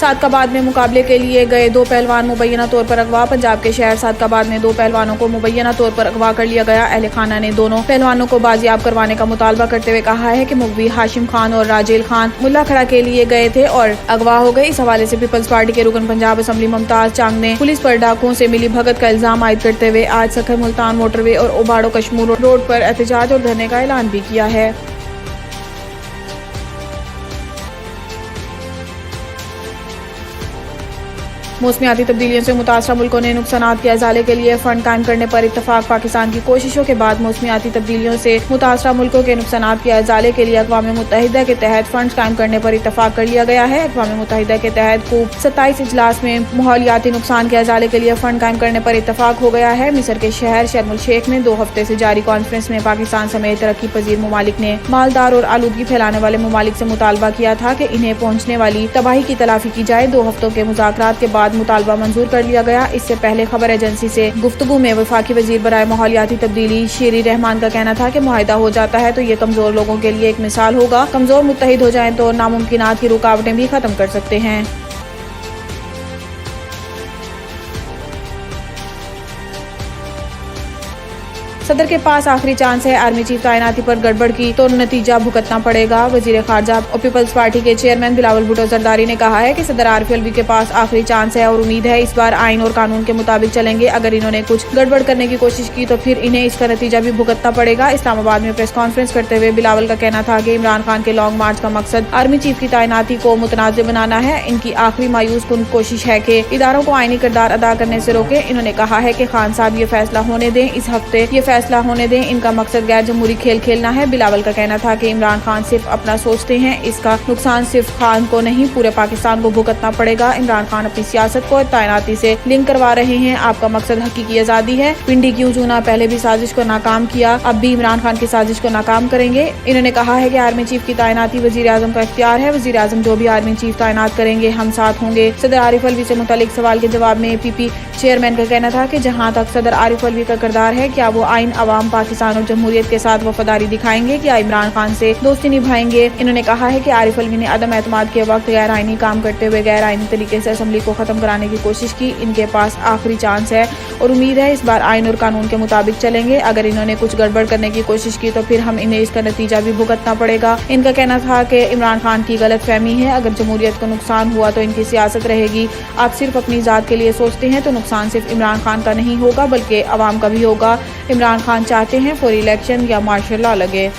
सादकाबाद में मुकाबले के लिए गए 2 पहलवान मुबैना तौर पर अगवा। पंजाब के शहर सादकाबाद में 2 पहलवानों को मुबैना तौर पर अगवा कर लिया गया। अहले खाना ने दोनों पहलवानों को बाजियाब करवाने का मुतालबा करते हुए कहा है कि मुखबिर हाशिम खान और राजेल खान मुल्ला खड़ा के लिए गए थे और अगवा हो गए। इस हवाले से पीपल्स पार्टी के रुकन पंजाब असम्बली मुमताज चांग ने पुलिस पर डाकुओं से मिली भगत का इल्जाम आयद करते हुए आज सखर मुल्तान मोटरवे और ओबाड़ो कश्मीर रोड पर एहतजाज और धरने का ऐलान भी किया है। मौसमियाती तब्दीलियों से मुतासरा मुल्कों ने नुकसानात के अजाले के लिए फंड कायम करने पर इत्तफाक। पाकिस्तान की कोशिशों के बाद मौसमियाती तब्दीलियों से मुतासरा मुल्कों के नुकसानात के अजाले के लिए अक़वाम मुत्तहिदा के तहत फंड कायम करने पर इत्तफाक कर लिया गया है। अक़वाम मुत्तहिदा के तहत खूब 27 इजलास में माहौलियाती नुकसान के अजाले के लिए फंड कायम करने पर इत्तफाक हो गया है। मिस्र के शहर शर्म अल शेख में 2 हफ्ते से जारी कॉन्फ्रेंस में पाकिस्तान समेत तरक्की पजीर ममालिक ने मालदार और आलूदगी फैलाने वाले ममालिक से मुतालबा किया था कि इन्हें पहुँचने वाली तबाही की तलाफी की जाए। 2 हफ्तों के मुज़ाकरात के बाद मुतालबा मंजूर कर लिया गया। इससे पहले खबर एजेंसी से गुफ्तगू में वफाकी वजीर बराए माहौलियाती तब्दीली शेरी रहमान का कहना था कि मुआहिदा हो जाता है तो ये कमजोर लोगों के लिए एक मिसाल होगा। कमजोर मुत्तहिद हो जाएं तो नामुमकिनात की रुकावटें भी खत्म कर सकते हैं। सदर के पास आखिरी चांस है। आर्मी चीफ तैनाती पर गड़बड़ की तो नतीजा भुगतना पड़ेगा। वजीर खारजा और पीपल्स पार्टी के चेयरमैन बिलावल भुट्टो जरदारी ने कहा है कि सदर आरिफ अलवी के पास आखिरी चांस है और उम्मीद है इस बार आइन और कानून के मुताबिक चलेंगे। अगर इन्होंने कुछ गड़बड़ करने की कोशिश की तो फिर इन्हें इसका नतीजा भी भुगतना पड़ेगा। इस्लामाबाद में प्रेस कॉन्फ्रेंस करते हुए बिलावल का कहना था कि इमरान खान के लॉन्ग मार्च का मकसद आर्मी चीफ की तैनाती को मुतनाज़ बनाना है। इनकी आखिरी मायूस कुन कोशिश है कि इदारों को आईनी किरदार अदा करने से रोके। इन्होंने कहा है कि खान साहब ये फैसला होने दें, इस हफ्ते ये फैसला होने दें। इनका मकसद गैर जमहूरी खेल खेलना है। बिलावल का कहना था कि इमरान खान सिर्फ अपना सोचते हैं, इसका नुकसान सिर्फ खान को नहीं पूरे पाकिस्तान को भुगतना पड़ेगा। इमरान खान अपनी सियासत को तैनाती से लिंक करवा रहे हैं। आपका मकसद हकीकी आजादी है। पिंडी क्यों चुना, पहले भी साजिश को नाकाम किया, अब भी इमरान खान की साजिश को नाकाम करेंगे। इन्होंने कहा है कि आर्मी चीफ की तैनाती वजीर आजम का इख्तियार है। वजीर आजम जो भी आर्मी चीफ तैनात करेंगे हम साथ होंगे। सदर आरिफ अलवी से मुतालिक सवाल के जवाब में पीपी चेयरमैन का कहना था कि जहाँ तक सदर आरिफ अलवी का किरदार है, क्या वो आइन, अवाम, पाकिस्तान और जमहूरियत के साथ वफादारी दिखाएंगे, क्या इमरान खान से दोस्ती निभाएंगे। इन्होंने कहा है कि आरिफ अलवी ने अदम एतमाद के वक्त गैर आइनी काम करते हुए गैर आइनी तरीके से असम्बली को खत्म कराने की कोशिश की। इनके पास आखिरी चांस है और उम्मीद है इस बार आइन और कानून के मुताबिक चलेंगे। अगर इन्होंने कुछ गड़बड़ करने की कोशिश की तो फिर हम इन्हें इसका नतीजा भी भुगतना पड़ेगा। इनका कहना था कि इमरान खान की गलत फहमी है, अगर जमहूरियत को नुकसान हुआ तो इनकी सियासत रहेगी। आप सिर्फ अपनी जात के लिए सोचते हैं तो नुकसान सिर्फ इमरान खान का नहीं होगा बल्कि अवाम का भी होगा। इमरान खान चाहते हैं फौरी इलेक्शन या मार्शल लॉ लगे।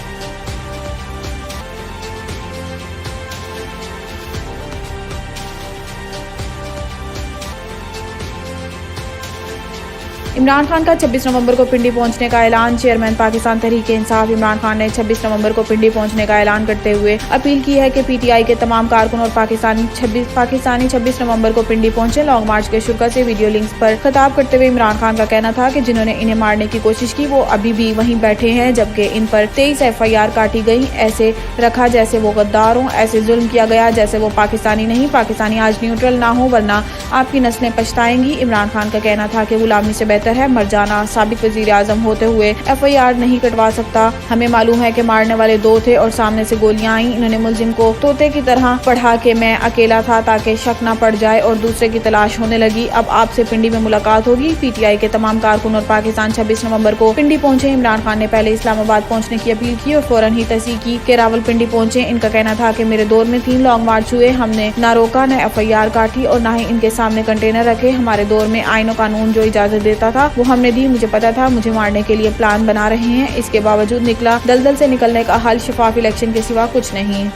इमरान खान का 26 नवंबर को पिंडी पहुंचने का ऐलान। चेयरमैन पाकिस्तान तहरीक इंसाफ इमरान खान ने 26 नवंबर को पिंडी पहुंचने का ऐलान करते हुए अपील की है कि पीटीआई के तमाम कारकुन और पाकिस्तानी 26 नवंबर को पिंडी पहुंचे। लॉन्ग मार्च के शुरा से वीडियो लिंक्स पर खिताब करते हुए इमरान खान का कहना था कि जिन्होंने इन्हें मारने की कोशिश की वो अभी भी वहीं बैठे हैं, जबकि इन पर 23 FIR काटी गई। ऐसे रखा जैसे वो गद्दार हों, ऐसे जुल्म किया गया जैसे वो पाकिस्तानी नहीं। पाकिस्तानी आज न्यूट्रल ना हो वरना आपकी नस्लें पछताएंगी। इमरान खान का कहना था कि गुलामी से बेहतर है मर जाना। साबिक वजीर आजम होते हुए FIR नहीं कटवा सकता। हमें मालूम है कि मारने वाले 2 थे और सामने से गोलियां आई। इन्होंने मुलजिम को तोते की तरह पढ़ा कि मैं अकेला था ताकि शक न पड़ जाए और दूसरे की तलाश होने लगी। अब आपसे पिंडी में मुलाकात होगी। पीटीआई के तमाम कारकुन और पाकिस्तान 26 नवंबर को पिंडी पहुंचे। इमरान खान ने पहले इस्लामाबाद पहुंचने की अपील की और फौरन ही तस्दीक की कि रावलपिंडी पहुंचे। इनका कहना था कि मेरे दौर में 3 लॉन्ग मार्च हुए, हमने न रोका न FIR काटी और न ही इनके सामने कंटेनर रखे। हमारे दौर में आइन और कानून जो इजाजत देता था वो हमने दी। मुझे पता था मुझे मारने के लिए प्लान बना रहे हैं। इसके बावजूद निकला। दलदल से निकलने का हल शफाफ इलेक्शन के सिवा कुछ नहीं।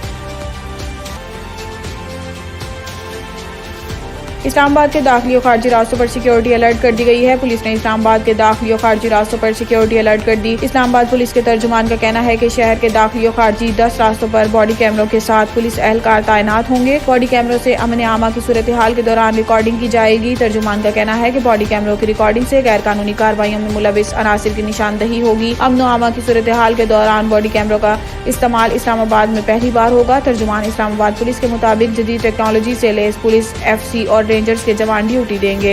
इस्लामाबाद के दाखिली और खारजी रास्तों पर सिक्योरिटी अलर्ट कर दी गई है। पुलिस ने इस्लामाबाद के दाखिली और खारजी रास्तों पर सिक्योरिटी अलर्ट कर दी। इस्लामाबाद पुलिस के तर्जुमान का कहना है कि शहर के दाखिली और खारजी 10 रास्तों पर बॉडी कैमरों के साथ पुलिस एहलकार तैनात होंगे। बॉडी कैमरों से अमन आमा की सूरत हाल के दौरान रिकॉर्डिंग की जाएगी। तर्जुमान का कहना है कि बॉडी कैमरों की रिकॉर्डिंग से गैर कानूनी कार्रवाइयों में मुलविस अनासिर की निशानदही होगी। अमन आमा की सूरत हाल के दौरान बॉडी कैमरों का इस्तेमाल इस्लामाबाद में पहली बार होगा। तर्जुमान इस्लामाबाद पुलिस के मुताबिक जदीद टेक्नोलॉजी से लैस पुलिस FC और रेंजर्स के जवान ड्यूटी देंगे।